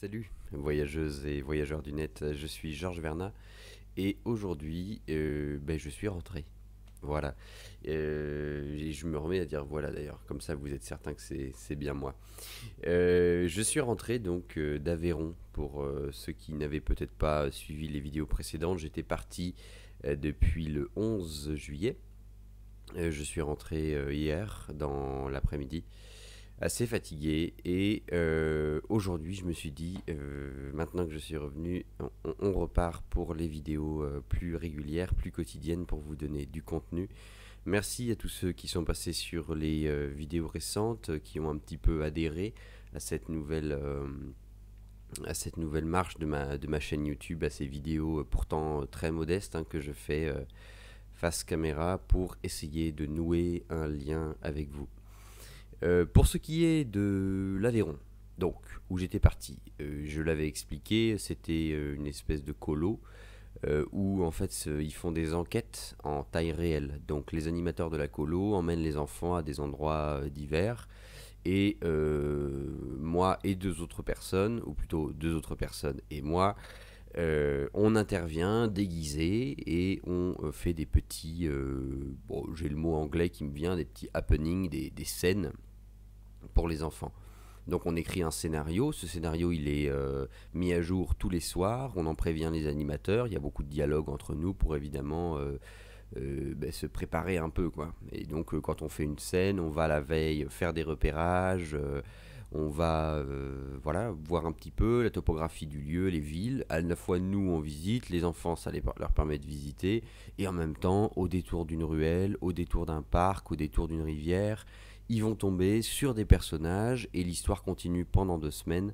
Salut, voyageuses et voyageurs du net, je suis Georges Vernat et aujourd'hui je suis rentré. Voilà. Et je me remets à dire voilà d'ailleurs, comme ça vous êtes certain que c'est bien moi. Je suis rentré donc d'Aveyron pour ceux qui n'avaient peut-être pas suivi les vidéos précédentes. J'étais parti depuis le 11 juillet. Je suis rentré hier dans l'après-midi assez fatigué et aujourd'hui je me suis dit maintenant que je suis revenu on repart pour les vidéos plus régulières, plus quotidiennes pour vous donner du contenu. Merci à tous ceux qui sont passés sur les vidéos récentes, qui ont un petit peu adhéré à cette nouvelle marche de ma chaîne YouTube, à ces vidéos pourtant très modestes que je fais face caméra pour essayer de nouer un lien avec vous. Pour ce qui est de l'Aveyron, donc où j'étais parti, je l'avais expliqué, c'était une espèce de colo où en fait ils font des enquêtes en taille réelle. Donc les animateurs de la colo emmènent les enfants à des endroits divers et moi et deux autres personnes, ou plutôt deux autres personnes et moi, on intervient déguisé et on fait des petits, bon j'ai le mot anglais qui me vient, des petits happenings, des scènes pour les enfants. Donc on écrit un scénario, ce scénario il est mis à jour tous les soirs, on en prévient les animateurs, il y a beaucoup de dialogue entre nous pour évidemment se préparer un peu quoi. Et donc quand on fait une scène, on va la veille faire des repérages, on va voilà, voir un petit peu la topographie du lieu, les villes, à la fois nous on visite, les enfants ça leur permet de visiter, et en même temps au détour d'une ruelle, au détour d'un parc, au détour d'une rivière, ils vont tomber sur des personnages et l'histoire continue pendant 2 semaines.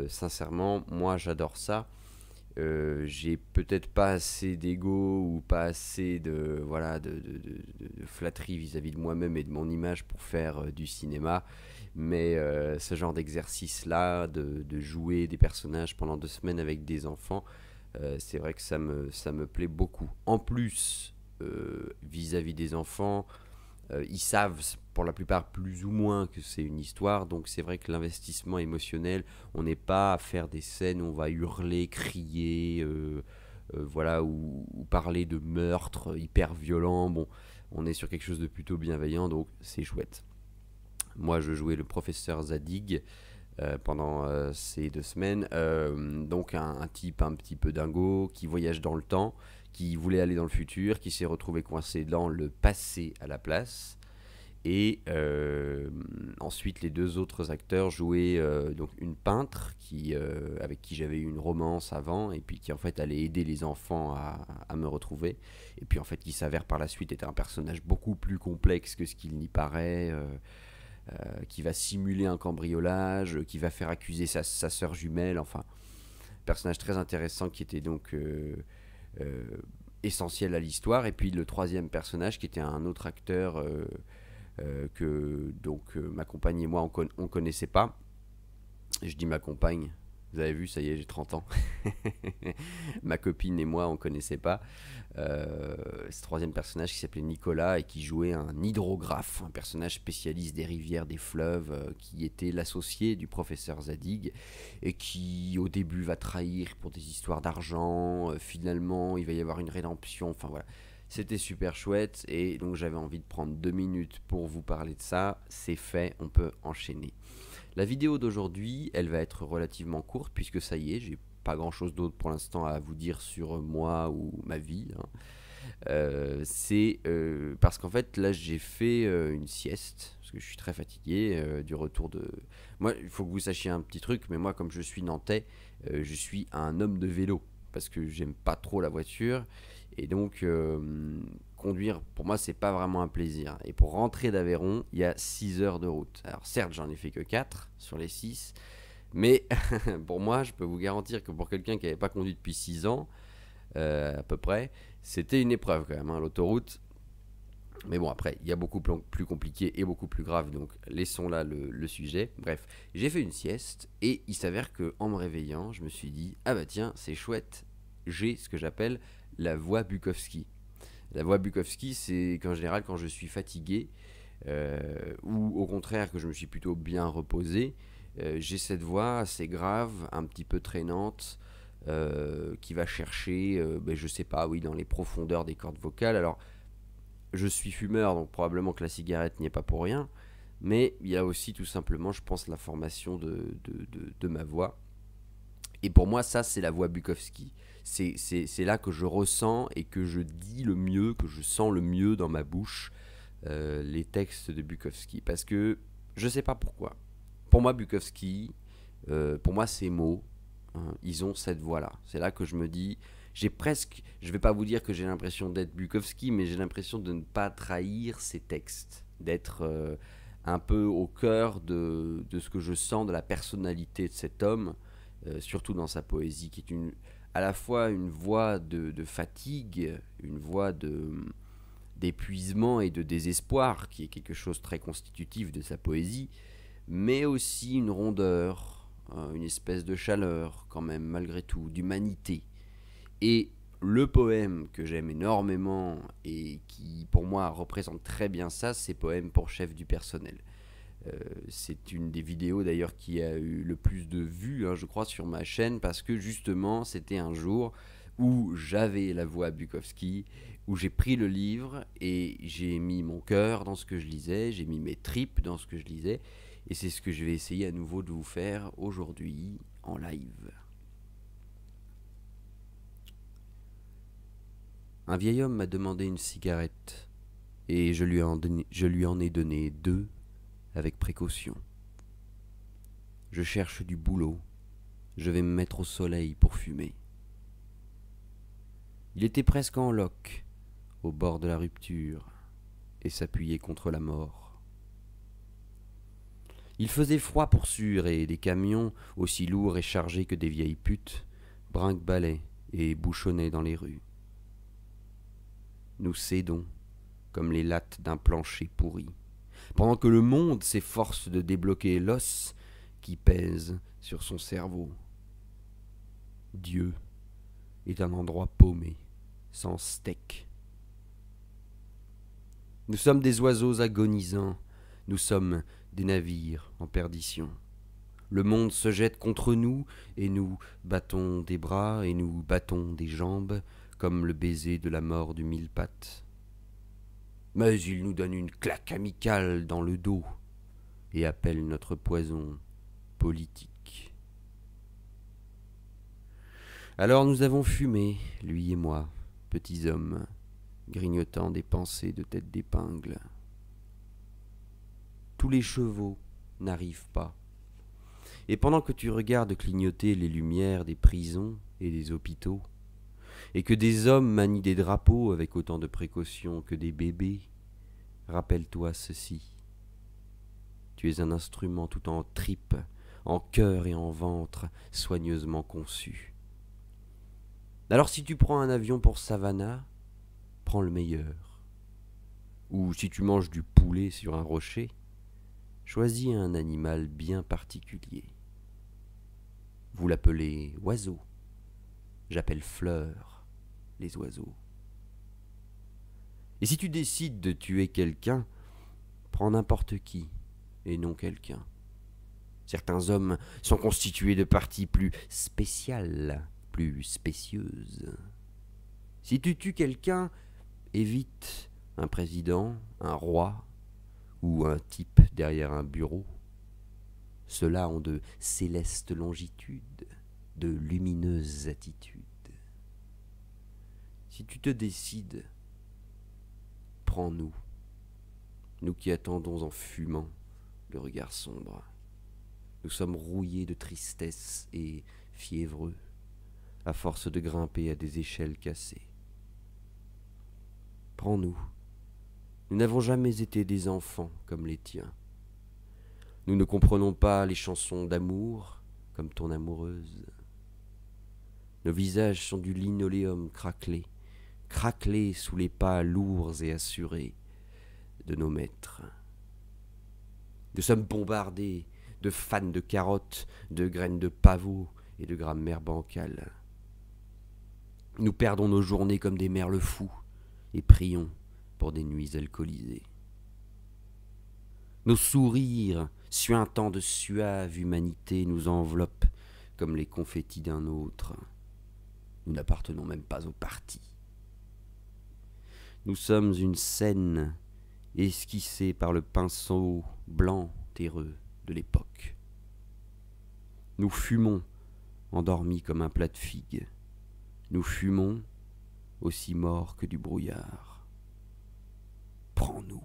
Sincèrement, moi j'adore ça. J'ai peut-être pas assez d'ego ou pas assez de, voilà, de flatterie vis-à-vis de moi-même et de mon image pour faire du cinéma. Mais ce genre d'exercice-là, de jouer des personnages pendant 2 semaines avec des enfants, c'est vrai que ça me plaît beaucoup. En plus, vis-à-vis des enfants, ils savent pour la plupart plus ou moins que c'est une histoire, donc c'est vrai que l'investissement émotionnel, on n'est pas à faire des scènes où on va hurler, crier, voilà, ou parler de meurtre hyper violent. Bon, on est sur quelque chose de plutôt bienveillant, donc c'est chouette. Moi, je jouais le professeur Zadig pendant ces 2 semaines. Donc un type un petit peu dingo qui voyage dans le temps, qui voulait aller dans le futur, qui s'est retrouvé coincé dans le passé à la place. Et ensuite, les deux autres acteurs jouaient donc une peintre avec qui j'avais eu une romance avant, et puis qui en fait allait aider les enfants à me retrouver. Et puis en fait, qui s'avère par la suite être un personnage beaucoup plus complexe que ce qu'il n'y paraît. Qui va simuler un cambriolage, qui va faire accuser sa sœur jumelle, enfin, personnage très intéressant qui était donc euh, essentiel à l'histoire. Et puis le troisième personnage qui était un autre acteur que donc ma compagne et moi on connaissait pas. Je dis ma compagne, vous avez vu, ça y est, j'ai 30 ans. Ma copine et moi, on connaissait pas. Ce troisième personnage qui s'appelait Nicolas et qui jouait un hydrographe, un personnage spécialiste des rivières, des fleuves, qui était l'associé du professeur Zadig et qui au début va trahir pour des histoires d'argent. Finalement, il va y avoir une rédemption. Enfin voilà. C'était super chouette et donc j'avais envie de prendre 2 minutes pour vous parler de ça. C'est fait, on peut enchaîner. La vidéo d'aujourd'hui, elle va être relativement courte puisque ça y est, j'ai pas grand chose d'autre pour l'instant à vous dire sur moi ou ma vie. C'est parce qu'en fait là j'ai fait une sieste parce que je suis très fatigué du retour de. Moi, il faut que vous sachiez un petit truc, mais moi comme je suis nantais, je suis un homme de vélo parce que j'aime pas trop la voiture et donc conduire pour moi c'est pas vraiment un plaisir. Et pour rentrer d'Aveyron, il y a 6 heures de route. Alors certes, j'en ai fait que 4 sur les 6, mais pour moi, je peux vous garantir que pour quelqu'un qui n'avait pas conduit depuis 6 ans, à peu près, c'était une épreuve quand même, l'autoroute. Mais bon, après, il y a beaucoup plus compliqué et beaucoup plus grave, donc laissons là le sujet. Bref, j'ai fait une sieste et il s'avère que en me réveillant, je me suis dit ah bah tiens, c'est chouette, j'ai ce que j'appelle la voix Bukowski. La voix Bukowski, c'est qu'en général, quand je suis fatigué ou au contraire que je me suis plutôt bien reposé, J'ai cette voix assez grave, un petit peu traînante, qui va chercher, je sais pas, oui, dans les profondeurs des cordes vocales. Alors, je suis fumeur, donc probablement que la cigarette n'y est pas pour rien, mais il y a aussi tout simplement, je pense, la formation de ma voix. Et pour moi, ça, c'est la voix Bukowski. C'est là que je ressens et que je dis le mieux, que je sens le mieux dans ma bouche les textes de Bukowski. Parce que je sais pas pourquoi. Pour moi, Bukowski, pour moi, ces mots, hein, ils ont cette voix-là. C'est là que je me dis, j'ai presque, je vais pas vous dire que j'ai l'impression d'être Bukowski, mais j'ai l'impression de ne pas trahir ses textes, d'être un peu au cœur de ce que je sens de la personnalité de cet homme, surtout dans sa poésie, qui est à la fois une voix de fatigue, une voix d'épuisement et de désespoir, qui est quelque chose de très constitutif de sa poésie, mais aussi une rondeur, une espèce de chaleur quand même, malgré tout, d'humanité. Et le poème que j'aime énormément et qui pour moi représente très bien ça, c'est Poème pour chef du personnel. C'est une des vidéos d'ailleurs qui a eu le plus de vues, hein, je crois, sur ma chaîne, parce que justement c'était un jour où j'avais la voix Bukowski, où j'ai pris le livre et j'ai mis mon cœur dans ce que je lisais, j'ai mis mes tripes dans ce que je lisais, et c'est ce que je vais essayer à nouveau de vous faire aujourd'hui en live. Un vieil homme m'a demandé une cigarette, et je lui en ai donné 2 avec précaution. Je cherche du boulot, je vais me mettre au soleil pour fumer. Il était presque en loques, au bord de la rupture, et s'appuyait contre la mort. Il faisait froid pour sûr, et des camions, aussi lourds et chargés que des vieilles putes, brinque-ballaient et bouchonnaient dans les rues. Nous cédons, comme les lattes d'un plancher pourri, pendant que le monde s'efforce de débloquer l'os qui pèse sur son cerveau. Dieu est un endroit paumé, sans steak. Nous sommes des oiseaux agonisants, nous sommes des navires en perdition. Le monde se jette contre nous, et nous battons des bras, et nous battons des jambes, comme le baiser de la mort du mille-pattes. Mais il nous donne une claque amicale dans le dos, et appelle notre poison politique. Alors nous avons fumé, lui et moi, petits hommes, grignotant des pensées de tête d'épingle. Tous les chevaux n'arrivent pas. Et pendant que tu regardes clignoter les lumières des prisons et des hôpitaux, et que des hommes manient des drapeaux avec autant de précaution que des bébés, rappelle-toi ceci. Tu es un instrument tout en tripes, en cœur et en ventre, soigneusement conçu. Alors si tu prends un avion pour Savannah, prends le meilleur. Ou si tu manges du poulet sur un rocher, choisis un animal bien particulier. Vous l'appelez oiseau. J'appelle fleur les oiseaux. Et si tu décides de tuer quelqu'un, prends n'importe qui et non quelqu'un. Certains hommes sont constitués de parties plus spéciales, plus spécieuses. Si tu tues quelqu'un, évite un président, un roi ou un type derrière un bureau. Ceux-là ont de célestes longitudes, de lumineuses attitudes. Si tu te décides, prends-nous, nous qui attendons en fumant le regard sombre. Nous sommes rouillés de tristesse et fiévreux, à force de grimper à des échelles cassées. Prends-nous, nous n'avons jamais été des enfants comme les tiens. Nous ne comprenons pas les chansons d'amour comme ton amoureuse. Nos visages sont du linoléum craquelé, craquelé sous les pas lourds et assurés de nos maîtres. Nous sommes bombardés de fans de carottes, de graines de pavot et de grammaire bancale. Nous perdons nos journées comme des merles fous et prions pour des nuits alcoolisées. Nos sourires Suintant de suave humanité nous enveloppe comme les confettis d'un autre. Nous n'appartenons même pas au parti. Nous sommes une scène esquissée par le pinceau blanc terreux de l'époque. Nous fumons, endormis comme un plat de figues. Nous fumons, aussi morts que du brouillard. Prends-nous.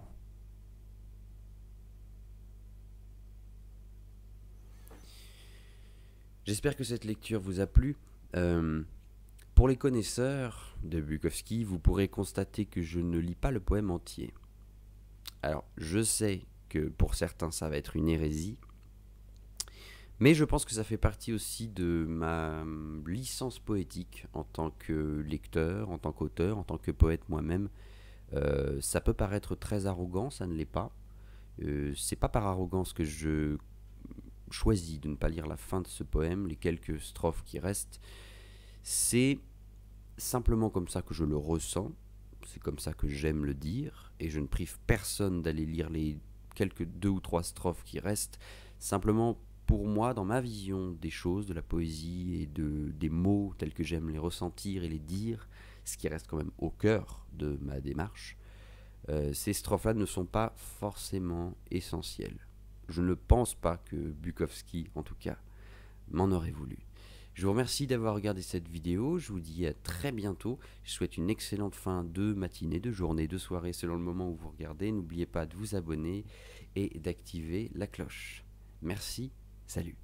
J'espère que cette lecture vous a plu. Pour les connaisseurs de Bukowski, vous pourrez constater que je ne lis pas le poème entier. Alors, je sais que pour certains, ça va être une hérésie, mais je pense que ça fait partie aussi de ma licence poétique en tant que lecteur, en tant qu'auteur, en tant que poète moi-même. Ça peut paraître très arrogant, ça ne l'est pas. C'est pas par arrogance que je choisis de ne pas lire la fin de ce poème, les quelques strophes qui restent. C'est simplement comme ça que je le ressens, c'est comme ça que j'aime le dire, et je ne prive personne d'aller lire les quelques 2 ou 3 strophes qui restent, simplement pour moi, dans ma vision des choses, de la poésie et des mots tels que j'aime les ressentir et les dire, ce qui reste quand même au cœur de ma démarche, ces strophes-là ne sont pas forcément essentielles. Je ne pense pas que Bukowski, en tout cas, m'en aurait voulu. Je vous remercie d'avoir regardé cette vidéo, je vous dis à très bientôt, je souhaite une excellente fin de matinée, de journée, de soirée selon le moment où vous regardez, n'oubliez pas de vous abonner et d'activer la cloche. Merci, salut.